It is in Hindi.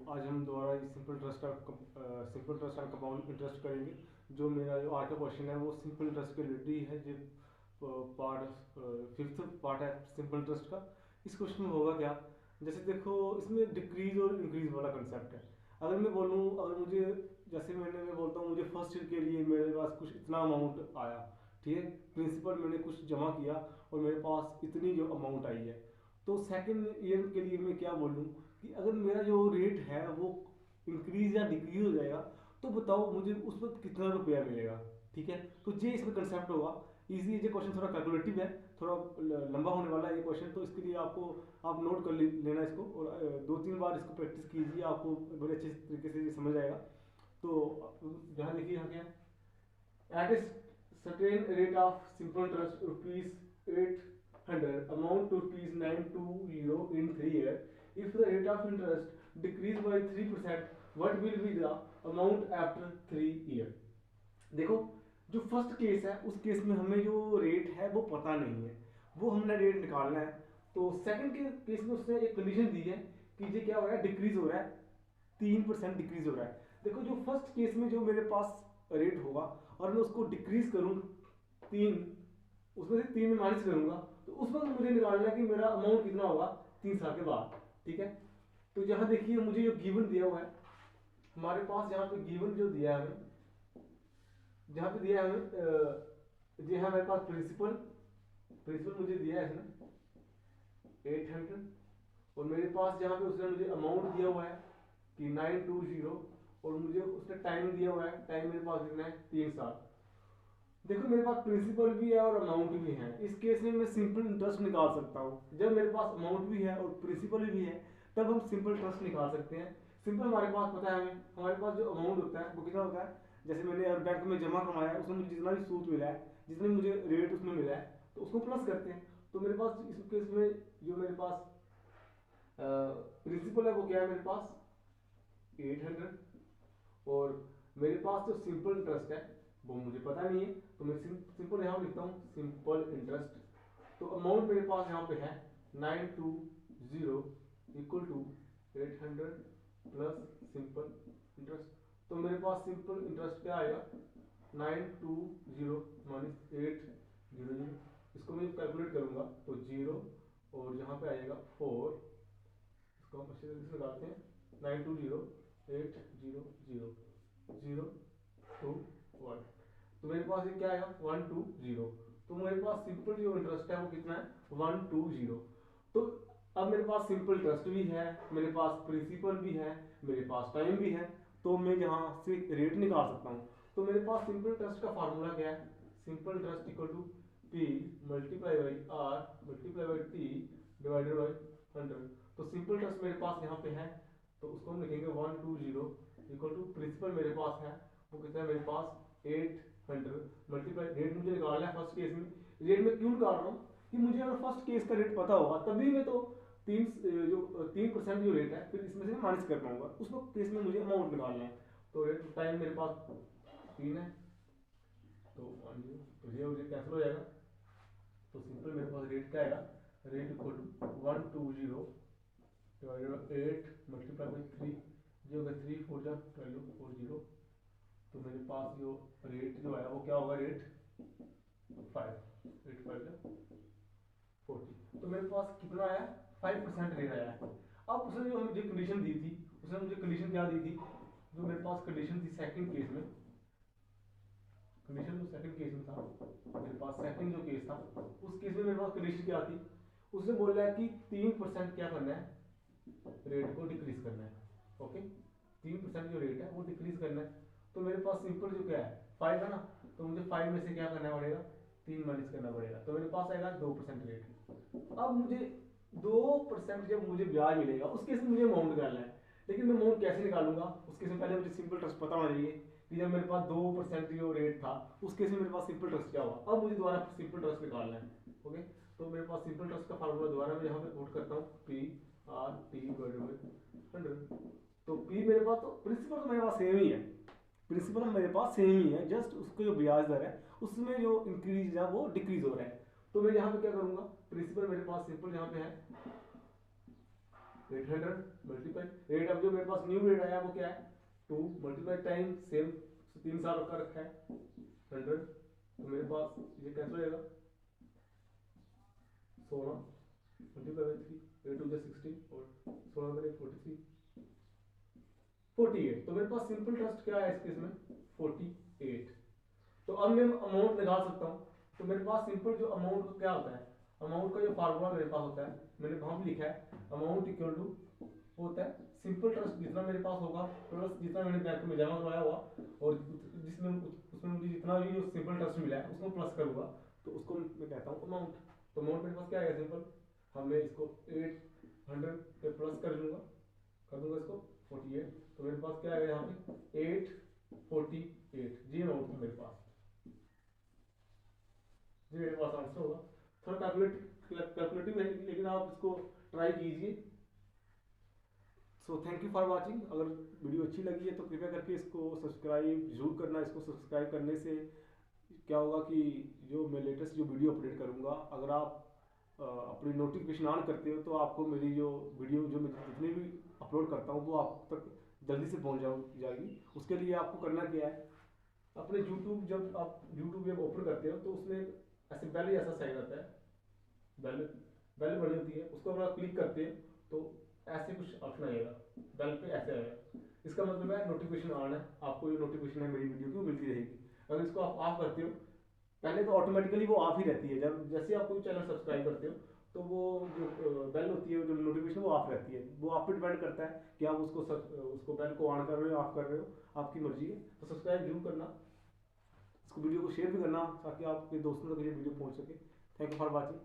आज हम दोबारा simple trust and compound interest करेंगे। जो मेरा जो आज का क्वेश्चन है वो सिंपल इंटरेस्ट के रिलेटेड ही है। जो पार्ट फिफ्थ पार्ट है सिंपल इंटरेस्ट का। इस क्वेश्चन में होगा क्या, जैसे देखो इसमें डिक्रीज और इंक्रीज वाला कंसेप्ट है। अगर मैं बोलूँ, अगर मुझे जैसे मैं बोलता हूँ मुझे फर्स्ट ईयर के लिए मेरे पास कुछ इतना अमाउंट आया, ठीक है, प्रिंसिपल मैंने कुछ जमा किया और मेरे पास इतनी जो अमाउंट आई है, तो सेकंड ईयर के लिए मैं क्या बोलूँ कि अगर मेरा जो रेट है वो इंक्रीज या डिक्रीज हो जाएगा तो बताओ मुझे उस पर कितना रुपया मिलेगा। ठीक है, तो ये इसमें कंसेप्ट होगा। इजी ये क्वेश्चन थोड़ा कैलकुलेटिव है, थोड़ा लंबा होने वाला है ये क्वेश्चन, तो इसके लिए आपको आप नोट कर लेना इसको और 2-3 बार इसको प्रैक्टिस कीजिए, आपको बड़े अच्छे तरीके से ये समझ आएगा। तो जहाँ देखिए यहाँ क्या at a certain rate of simple interest rupees 800 amount to rupees 920 in 3 years. If the rate of interest decrease by 3%, what will be the amount after 3 years? देखो, जो फर्स्ट केस है उस केस में हमें जो रेट है वो पता नहीं है, वो हमने रेट निकालना है। तो सेकंड के केस में उसने एक कंडीशन दी है कि ये क्या हो रहा है, डिक्रीज हो रहा है, 3% डिक्रीज हो रहा है। देखो जो फर्स्ट केस में जो मेरे पास रेट होगा और मैं उसको डिक्रीज करूँ 3, उसमें से 3 में माइनस करूंगा, तो उस वक्त मुझे निकालना है कि मेरा अमाउंट कितना होगा 3 साल के बाद। ठीक है, तो यहाँ देखिए मुझे जो गिवन दिया हुआ है, हमारे पास यहाँ पे गिवन जो दिया है हमें, जहाँ पे दिया है हमें जी हाँ, मेरे पास प्रिंसिपल मुझे दिया है इसने 800, और मेरे पास जहाँ पे उसने मुझे अमाउंट दिया हुआ है कि 920, और मुझे उसने टाइम दिया हुआ है, टाइम मेरे पास कितना है 3 साल। देखो मेरे पास प्रिंसिपल भी है और अमाउंट भी है, इस केस में मैं सिंपल इंटरेस्ट निकाल सकता हूँ। जब मेरे पास अमाउंट भी है और प्रिंसिपल भी है तब हम सिंपल इंटरेस्ट निकाल सकते हैं। सिंपल हमारे पास पता है, हमें हमारे पास जो अमाउंट होता है वो कितना होता है, जैसे मैंने अगर बैंक में जमा करवाया है उसमें मुझे जितना भी सूद मिला है, जितने मुझे रेट उसमें मिला है, तो उसको प्लस करते हैं। तो मेरे पास इस केस में जो मेरे पास प्रिंसिपल है वो क्या है, मेरे पास 800, और मेरे पास जो सिंपल इंटरेस्ट है वो मुझे पता नहीं है, तो मैं सिंपल यहाँ लिखता हूँ सिंपल इंटरेस्ट। तो अमाउंट मेरे पास यहाँ पे है 920 equal to 800 plus simple interest. तो मेरे पास सिंपल इंटरेस्ट क्या आएगा, 920 माइनस 800, इसको मैं कैलकुलेट करूंगा तो 0 और यहाँ पे आएगा 4, इसको हम अच्छे तरीके से लगाते हैं, 920 800 0 2 1, तो मेरे पास ये क्या आएगा 120। तो मेरे पास सिंपल जो इंटरेस्ट है वो कितना है 120। तो अब मेरे पास सिंपल इंटरेस्ट भी है, मेरे पास प्रिंसिपल भी है, मेरे पास टाइम भी है, तो मैं यहाँ से रेट निकाल सकता हूँ। तो मेरे पास सिंपल इंटरेस्ट का फार्मूला क्या है, simple interest equal to P multiply by R multiply by T divided by 100। तो सिंपल इंटरेस्ट मेरे पास यहाँ पे है, तो उसको हम लिखेंगे 120 इक्वल टू प्रिंसिपल मेरे पास है वो कितना है, मेरे पास 800 मल्टीप्लाई, रेट मुझे निकालना है फर्स्ट केस में। रेट में क्यों निकाल रहा हूँ कि मुझे अगर फर्स्ट केस का रेट पता होगा तभी मैं तो 3% जो रेट है फिर इसमें से माइनस कर पाऊंगा, उस केस में मुझे अमाउंट निकालना है। तो रेट टाइम मेरे पास 3 है, तो ये मुझे कैंसिल हो जाएगा। तो सिंपल मेरे पास रेट क्या आएगा, rate equal to 120 divided by 8 multiply by 3, जो होगा 3 4 जा 12 40। तो मेरे पास जो रेट जो है वो क्या होगा, रेट 5 8 5 जा 40। तो मेरे पास कितना आया, 5% रेट आया है। अब उसने जो मुझे कंडीशन दी थी, उसने मुझे कंडीशन क्या दी थी, जो मेरे पास कंडीशन थी सेकंड केस में, कंडीशन जो सेकंड केस में था, मेरे पास सेकंड जो केस था उस केस में मेरे पास कंडीशन क्या थी, उसने बोला है कि 3% क्या करना है, रेट को डिक्रीज करना है। ओके, 3% जो रेट है वो डिक्रीज करना है। तो मेरे पास सिंपल जो क्या है 5 है ना, तो मुझे 5 में से क्या करना पड़ेगा, 3 माइनस करना पड़ेगा, तो मेरे पास आएगा 2% रेट। अब मुझे 2% जब मुझे ब्याज मिलेगा उस केस में मुझे अमाउंट निकालना है, लेकिन मैं अमाउंट कैसे निकालूंगा, उसके से पहले मुझे सिंपल ट्रस्ट पता होना चाहिए कि जब मेरे पास 2% जो रेट था उस केस में मेरे पास सिंपल ट्रस्ट क्या हुआ। अब मुझे दोबारा सिंपल ट्रस्ट निकालना है। ओके, तो मेरे पास सिंपल ट्रस्ट का फार्मूला दोबारा मैं यहाँ पे नोट करता हूँ, P R T divided by 100। तो पी मेरे पास, तो प्रिंसिपल तो मेरे पास सेम ही है, प्रिंसिपल मेरे पास सेम ही है, जस्ट उसका जो ब्याज दर है उसमें जो इंक्रीज है वो डिक्रीज हो रहा है। तो मैं यहाँ पे क्या करूंगा, प्रिंसिपल मेरे पास सिंपल यहाँ पे है 800 मल्टीप्लाई 8, अब जो मेरे पास न्यू रेट आया वो क्या है 2 मल्टीप्लाई टाइम सेम 3 साल का रखा है 100, तो मेरे पास ये कैंसिल हो जाएगा 16 मल्टीप्लाई 3 8 टू 16 और 16 करें 43 48, तो मेरे पास सिंपल ट्रस्ट क्या है इस केस में 48। तो अब मैं अमाउंट निकाल सकता हूँ। तो मेरे पास सिंपल जो अमाउंट का क्या होता है, अमाउंट का जो फार्मूला मेरे पास होता है, मैंने वहां भी लिखा है अमाउंट इक्वल टू होता है सिंपल ट्रस्ट जितना मेरे पास होगा प्लस जितना मैंने बैंक में जमा करवाया हुआ और जिसमें उसमें मुझे जितना भी जो सिंपल ट्रस्ट मिला है उसको प्लस करूंगा तो उसको मैं कहता हूँ अमाउंट। तो अमाउंट मेरे पास क्या है सिंपल, मैं इसको 800 पे प्लस कर दूंगा इसको 48, तो मेरे पास क्या है यहाँ पे 848 जी अमाउंट है मेरे पास, जी मेरे पास आंसर होगा। थोड़ा कैलकुलेटिव है लेकिन आप इसको ट्राई कीजिए। So thank you for watching. अगर वीडियो अच्छी लगी है तो कृपया करके इसको सब्सक्राइब जरूर करना। इसको सब्सक्राइब करने से क्या होगा कि जो मैं लेटेस्ट जो वीडियो अपडेट करूँगा, अगर आप अपनी नोटिफिकेशन ऑन करते हो तो आपको मेरी जो वीडियो जो मैं जितनी भी अपलोड करता हूँ वो आप तक जल्दी से पहुँच जाएगी। उसके लिए आपको करना क्या है, अपने यूट्यूब जब आप यूट्यूब जब ओपन करते हो तो उसमें ऐसे पहले ऐसा साइन आता है, बेल बेल बनी होती है, उसको अगर आप क्लिक करते हैं तो ऐसे कुछ ऑप्शन आएगा, बेल पे ऐसे आएगा, इसका मतलब है नोटिफिकेशन ऑन है, आपको ये नोटिफिकेशन है मेरी वीडियो की मिलती रहेगी। अगर इसको आप ऑफ करते हो, पहले तो ऑटोमेटिकली वो ऑफ ही रहती है, जब जैसे आप कोई चैनल सब्सक्राइब करते हो तो वो जो बेल होती है जो नोटिफिकेशन वो ऑफ रहती है। वो आप पे डिपेंड करता है कि आप उसको बेल को ऑन कर रहे हो ऑफ कर रहे हो, आपकी मर्जी है। तो सब्सक्राइब जरूर करना, इसको वीडियो को शेयर भी करना ताकि आपके दोस्तों तक ये वीडियो पहुंच सके। Thank you for watching.